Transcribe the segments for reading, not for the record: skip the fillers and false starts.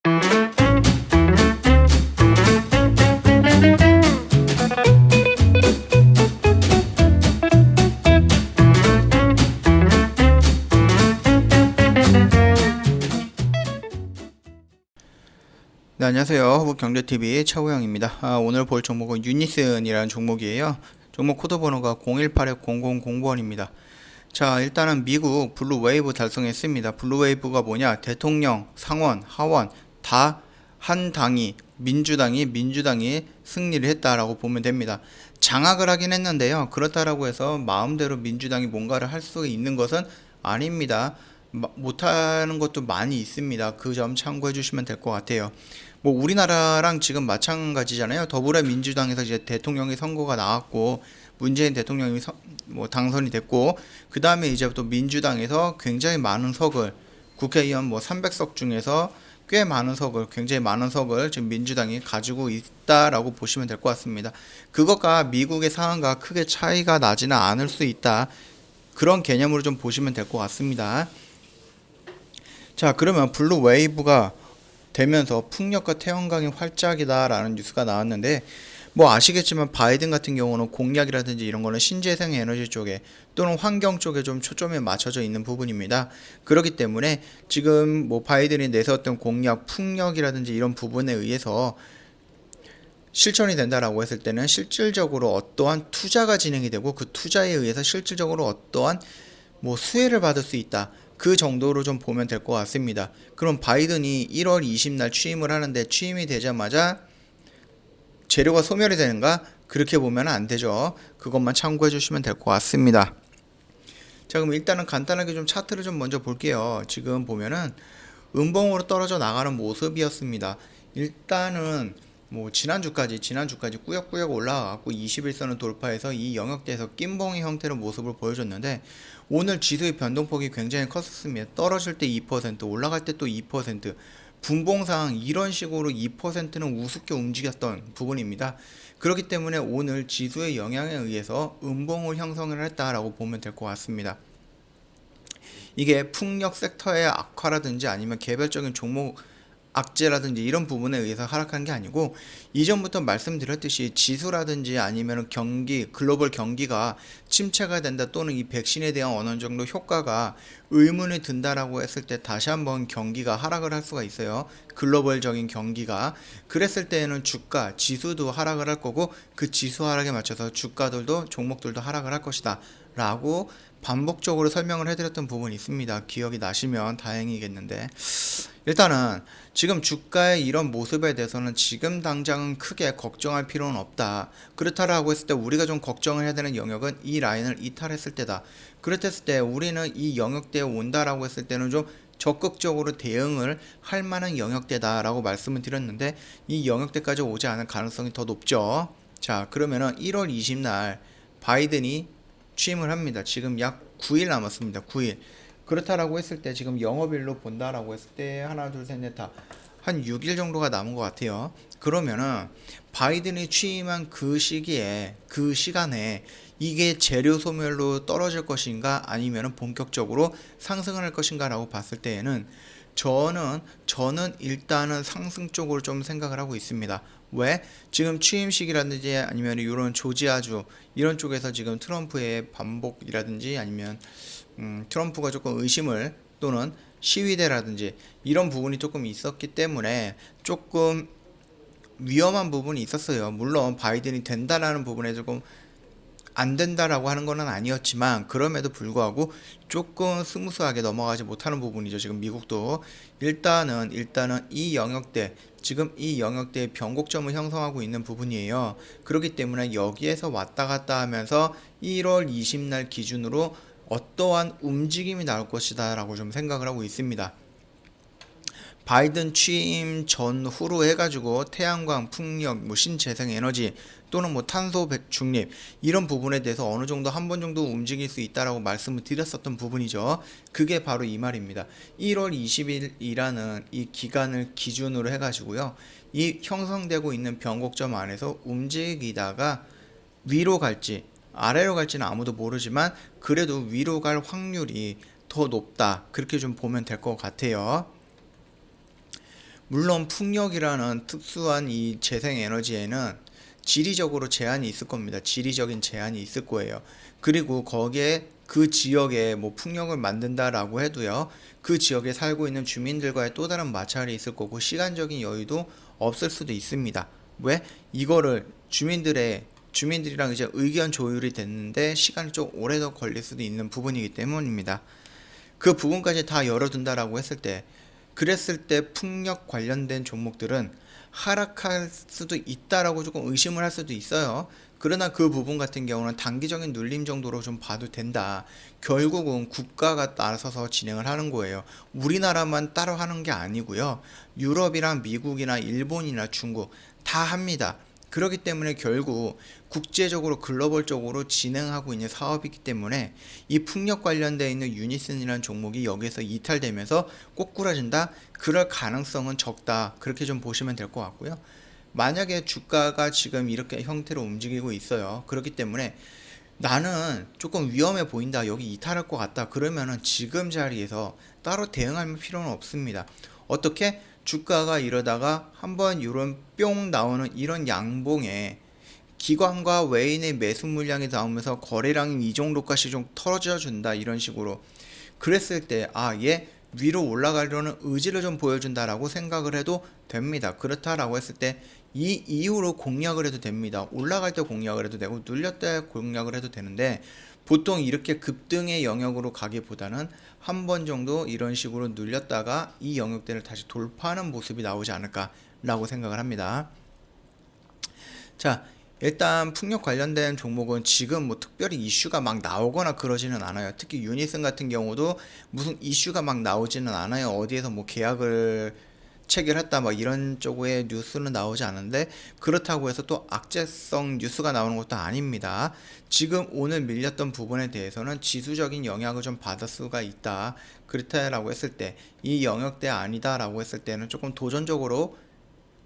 네, 안녕하세요. 허브경제TV 최호영입니다. 오늘 볼 종목은 유니슨이라는 종목이에요. 종목 코드 번호가 018000001입니다. 자, 일단은 미국 블루웨이브 달성했습니다. 블루웨이브가 뭐냐? 대통령, 상원, 하원 다 한 당이 민주당이 승리를 했다라고 보면 됩니다. 장악을 하긴 했는데요. 그렇다라고 해서 마음대로 민주당이 뭔가를 할 수 있는 것은 아닙니다. 못하는 것도 많이 있습니다. 그 점 참고해 주시면 될 것 같아요. 뭐 우리나라랑 지금 마찬가지잖아요. 더불어민주당에서 이제 대통령이 선거가 나왔고 문재인 대통령이 당선이 됐고, 그 다음에 이제 또 민주당에서 굉장히 많은 석을, 국회의원 300석 중에서 꽤 많은 석을, 굉장히 많은 석을 지금 민주당이 가지고 있다라고 보시면 될 것 같습니다. 그것과 미국의 상황과 크게 차이가 나지는 않을 수 있다, 그런 개념으로 좀 보시면 될 것 같습니다. 자, 그러면 블루웨이브가 되면서 풍력과 태양광이 활짝이다라는 뉴스가 나왔는데, 뭐 아시겠지만 바이든 같은 경우는 공약이라든지 이런 거는 신재생 에너지 쪽에 또는 환경 쪽에 좀 초점이 맞춰져 있는 부분입니다. 그렇기 때문에 지금 뭐 바이든이 내세웠던 공약, 풍력이라든지 이런 부분에 의해서 실천이 된다라고 했을 때는 실질적으로 어떠한 투자가 진행이 되고 그 투자에 의해서 실질적으로 어떠한 뭐 수혜를 받을 수 있다, 그 정도로 좀 보면 될 것 같습니다. 그럼 바이든이 1월 20날 취임을 하는데 취임이 되자마자 재료가 소멸이 되는가? 그렇게 보면 안 되죠. 그것만 참고해 주시면 될 것 같습니다. 자, 그럼 일단은 간단하게 좀 차트를 좀 먼저 볼게요. 지금 보면은 음봉으로 떨어져 나가는 모습이었습니다. 일단은 뭐 지난주까지 꾸역꾸역 올라가고 21선을 돌파해서 이 영역대에서 낀봉의 형태의 모습을 보여줬는데, 오늘 지수의 변동폭이 굉장히 컸었습니다. 떨어질 때 2%, 올라갈 때 또 2%, 분봉상 이런 식으로 2%는 우습게 움직였던 부분입니다. 그렇기 때문에 오늘 지수의 영향에 의해서 음봉을 형성을 했다라고 보면 될 것 같습니다. 이게 풍력 섹터의 악화라든지 아니면 개별적인 종목 악재라든지 이런 부분에 의해서 하락한 게 아니고, 이전부터 말씀드렸듯이 지수라든지 아니면 경기, 글로벌 경기가 침체가 된다, 또는 이 백신에 대한 어느 정도 효과가 의문이 든다라고 했을 때 다시 한번 경기가 하락을 할 수가 있어요. 글로벌적인 경기가. 그랬을 때에는 주가, 지수도 하락을 할 거고, 그 지수 하락에 맞춰서 주가들도, 종목들도 하락을 할 것이다 라고 반복적으로 설명을 해드렸던 부분이 있습니다. 기억이 나시면 다행이겠는데, 일단은 지금 주가의 이런 모습에 대해서는 지금 당장은 크게 걱정할 필요는 없다. 그렇다라고 했을 때 우리가 좀 걱정을 해야 되는 영역은 이 라인을 이탈했을 때다. 그렇댔을 때 우리는 이 영역대에 온다라고 했을 때는 좀 적극적으로 대응을 할 만한 영역대다라고 말씀을 드렸는데, 이 영역대까지 오지 않을 가능성이 더 높죠. 자, 그러면은 1월 20날 바이든이 취임을 합니다. 지금 약 9일 남았습니다. 9일. 그렇다라고 했을 때 지금 영업일로 본다라고 했을 때 하나 둘 셋 넷 다 한 6일 정도가 남은 것 같아요. 그러면은 바이든이 취임한 그 시기에, 그 시간에 이게 재료 소멸로 떨어질 것인가 아니면은 본격적으로 상승을 할 것인가 라고 봤을 때에는 저는 일단은 상승 쪽으로 좀 생각을 하고 있습니다. 왜? 지금 취임식이라든지 아니면 이런 조지아주 이런 쪽에서 지금 트럼프의 반복이라든지 아니면 트럼프가 조금 의심을, 또는 시위대라든지 이런 부분이 조금 있었기 때문에 조금 위험한 부분이 있었어요. 물론 바이든이 된다라는 부분에 조금 안 된다라고 하는 거는 아니었지만, 그럼에도 불구하고 조금 스무스하게 넘어가지 못하는 부분이죠. 지금 미국도 일단은 이 영역대, 지금 이 영역대의 변곡점을 형성하고 있는 부분이에요. 그렇기 때문에 여기에서 왔다 갔다 하면서 1월 20날 기준으로 어떠한 움직임이 나올 것이다 라고 좀 생각을 하고 있습니다. 바이든 취임 전후로 해가지고 태양광, 풍력, 신재생에너지 또는 탄소 중립 이런 부분에 대해서 어느 정도 한 번 정도 움직일 수 있다라고 말씀을 드렸었던 부분이죠. 그게 바로 이 말입니다. 1월 20일이라는 이 기간을 기준으로 해가지고요, 이 형성되고 있는 변곡점 안에서 움직이다가 위로 갈지 아래로 갈지는 아무도 모르지만 그래도 위로 갈 확률이 더 높다, 그렇게 좀 보면 될 것 같아요. 물론 풍력이라는 특수한 이 재생에너지에는 지리적으로 제한이 있을 겁니다. 지리적인 제한이 있을 거예요. 그리고 거기에 그 지역에 뭐 풍력을 만든다라고 해도요, 그 지역에 살고 있는 주민들과의 또 다른 마찰이 있을 거고 시간적인 여유도 없을 수도 있습니다. 왜? 이거를 주민들이랑 이제 의견 조율이 됐는데 시간이 좀 오래 더 걸릴 수도 있는 부분이기 때문입니다. 그 부분까지 다 열어둔다라고 했을 때, 그랬을 때 풍력 관련된 종목들은 하락할 수도 있다라고 조금 의심을 할 수도 있어요. 그러나 그 부분 같은 경우는 단기적인 눌림 정도로 좀 봐도 된다. 결국은 국가가 나서서 진행을 하는 거예요. 우리나라만 따로 하는 게 아니고요. 유럽이랑 미국이나 일본이나 중국 다 합니다. 그렇기 때문에 결국 국제적으로 글로벌적으로 진행하고 있는 사업이기 때문에 이 풍력 관련되어 있는 유니슨이라는 종목이 여기서 이탈되면서 꼬꾸라진다? 그럴 가능성은 적다. 그렇게 좀 보시면 될 것 같고요. 만약에 주가가 지금 이렇게 형태로 움직이고 있어요. 그렇기 때문에 나는 조금 위험해 보인다. 여기 이탈할 것 같다. 그러면은 지금 자리에서 따로 대응할 필요는 없습니다. 어떻게? 주가가 이러다가 한번 이런 뿅 나오는 이런 양봉에 기관과 외인의 매수 물량이 나오면서 거래량이 이 정도까지 좀 털어져 준다. 이런 식으로. 그랬을 때, 얘 위로 올라가려는 의지를 좀 보여준다라고 생각을 해도 됩니다. 그렇다라고 했을 때 이 이후로 공략을 해도 됩니다. 올라갈 때 공략을 해도 되고 눌렸을 때 공략을 해도 되는데, 보통 이렇게 급등의 영역으로 가기보다는 한 번 정도 이런 식으로 눌렸다가 이 영역대를 다시 돌파하는 모습이 나오지 않을까라고 생각을 합니다. 자, 일단 풍력 관련된 종목은 지금 뭐 특별히 이슈가 막 나오거나 그러지는 않아요. 특히 유니슨 같은 경우도 무슨 이슈가 막 나오지는 않아요. 어디에서 뭐 계약을 체결했다 막 이런 쪽의 뉴스는 나오지 않은데, 그렇다고 해서 또 악재성 뉴스가 나오는 것도 아닙니다. 지금 오늘 밀렸던 부분에 대해서는 지수적인 영향을 좀 받을 수가 있다. 그렇다라고 했을 때, 이 영역대 아니다라고 했을 때는 조금 도전적으로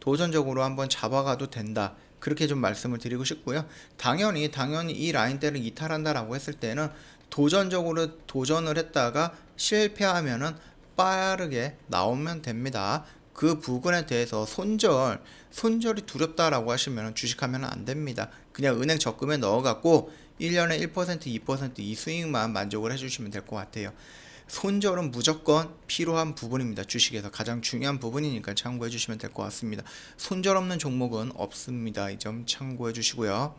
한번 잡아가도 된다. 그렇게 좀 말씀을 드리고 싶고요. 당연히 이 라인대를 이탈한다라고 했을 때는 도전적으로 도전을 했다가 실패하면은 빠르게 나오면 됩니다. 그 부분에 대해서 손절이 두렵다라고 하시면 주식하면 안 됩니다. 그냥 은행 적금에 넣어갖고 1년에 1%, 2% 이 수익만 만족을 해주시면 될 것 같아요. 손절은 무조건 필요한 부분입니다. 주식에서 가장 중요한 부분이니까 참고해 주시면 될 것 같습니다. 손절 없는 종목은 없습니다. 이 점 참고해 주시고요.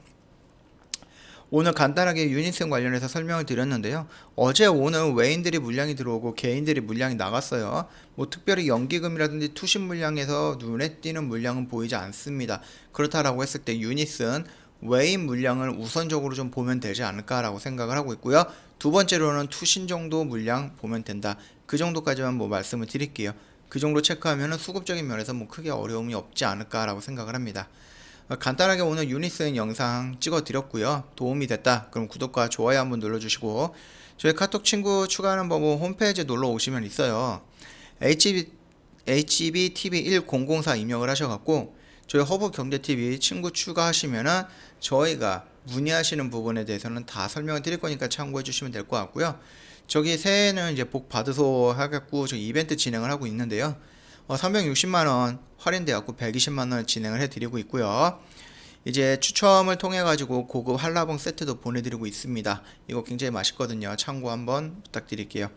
오늘 간단하게 유니슨 관련해서 설명을 드렸는데요. 어제 오늘 외인들이 물량이 들어오고 개인들이 물량이 나갔어요. 뭐 특별히 연기금이라든지 투신 물량에서 눈에 띄는 물량은 보이지 않습니다. 그렇다라고 했을 때 유니슨 외인 물량을 우선적으로 좀 보면 되지 않을까라고 생각을 하고 있고요. 두 번째로는 투신 정도 물량 보면 된다. 그 정도까지만 뭐 말씀을 드릴게요. 그 정도 체크하면 수급적인 면에서 뭐 크게 어려움이 없지 않을까라고 생각을 합니다. 간단하게 오늘 유니슨 영상 찍어 드렸고요. 도움이 됐다 그럼 구독과 좋아요 한번 눌러주시고, 저희 카톡 친구 추가하는 법은 홈페이지에 놀러 오시면 있어요. HBTV1004 입력을 하셔갖고 저희 허브경제TV 친구 추가하시면은 저희가 문의하시는 부분에 대해서는 다 설명을 드릴 거니까 참고해 주시면 될 것 같고요. 저기 새해는 이제 복 받으소 해갖고 저 이벤트 진행을 하고 있는데요. 360만원 할인되었고 120만원을 진행을 해드리고 있고요. 이제 추첨을 통해 가지고 고급 한라봉 세트도 보내드리고 있습니다. 이거 굉장히 맛있거든요. 참고 한번 부탁드릴게요.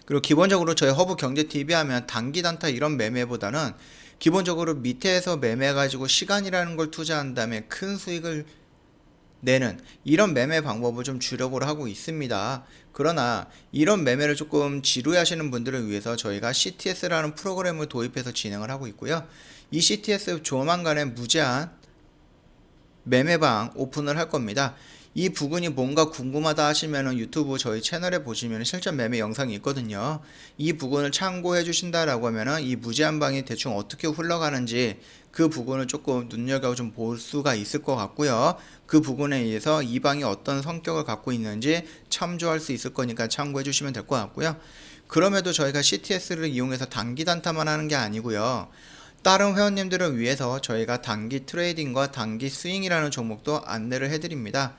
그리고 기본적으로 저희 허브경제TV 하면 단기 단타 이런 매매보다는 기본적으로 밑에서 매매 가지고 시간이라는 걸 투자한 다음에 큰 수익을 내는 이런 매매 방법을 좀 주력으로 하고 있습니다. 그러나 이런 매매를 조금 지루해하시는 분들을 위해서 저희가 CTS라는 프로그램을 도입해서 진행을 하고 있고요. 이 CTS 조만간에 무제한 매매방 오픈을 할 겁니다. 이 부분이 뭔가 궁금하다 하시면은 유튜브 저희 채널에 보시면 실전 매매 영상이 있거든요. 이 부분을 참고해 주신다라고 하면은 이 무제한 방이 대충 어떻게 흘러가는지 그 부분을 조금 눈여겨 좀 볼 수가 있을 것 같고요. 그 부분에 의해서 이 방이 어떤 성격을 갖고 있는지 참조할 수 있을 거니까 참고해 주시면 될 것 같고요. 그럼에도 저희가 CTS를 이용해서 단기 단타만 하는 게 아니고요. 다른 회원님들을 위해서 저희가 단기 트레이딩과 단기 스윙이라는 종목도 안내를 해드립니다.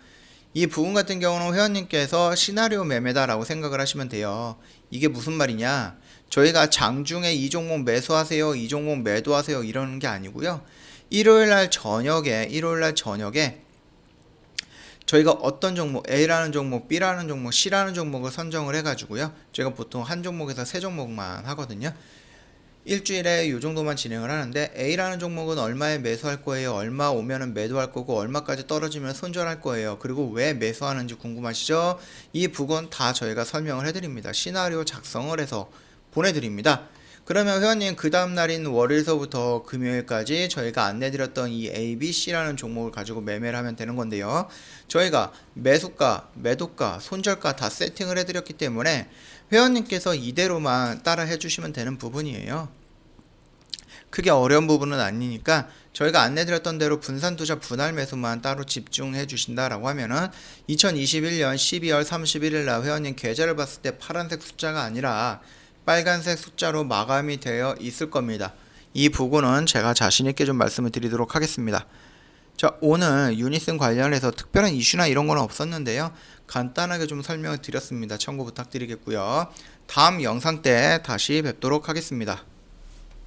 이 부분 같은 경우는 회원님께서 시나리오 매매다라고 생각을 하시면 돼요. 이게 무슨 말이냐? 저희가 장중에 이 종목 매수하세요, 이 종목 매도하세요 이러는 게 아니고요. 일요일날 저녁에 저희가 어떤 종목, A라는 종목, B라는 종목, C라는 종목을 선정을 해가지고요. 저희가 보통 한 종목에서 세 종목만 하거든요. 일주일에 이 정도만 진행을 하는데 A라는 종목은 얼마에 매수할 거예요, 얼마 오면은 매도할 거고 얼마까지 떨어지면 손절할 거예요. 그리고 왜 매수하는지 궁금하시죠? 이 부분 다 저희가 설명을 해드립니다. 시나리오 작성을 해서 보내드립니다. 그러면 회원님 그 다음 날인 월요일서부터 금요일까지 저희가 안내드렸던 이 A, B, C라는 종목을 가지고 매매를 하면 되는 건데요. 저희가 매수가, 매도가, 손절가 다 세팅을 해드렸기 때문에 회원님께서 이대로만 따라 해주시면 되는 부분이에요. 크게 어려운 부분은 아니니까 저희가 안내드렸던 대로 분산투자 분할 매수만 따로 집중해 주신다라고 하면은 2021년 12월 31일 날 회원님 계좌를 봤을 때 파란색 숫자가 아니라 빨간색 숫자로 마감이 되어 있을 겁니다. 이 부분은 제가 자신있게 좀 말씀을 드리도록 하겠습니다. 자, 오늘 유니슨 관련해서 특별한 이슈나 이런 건 없었는데요. 간단하게 좀 설명을 드렸습니다. 참고 부탁드리겠고요. 다음 영상 때 다시 뵙도록 하겠습니다.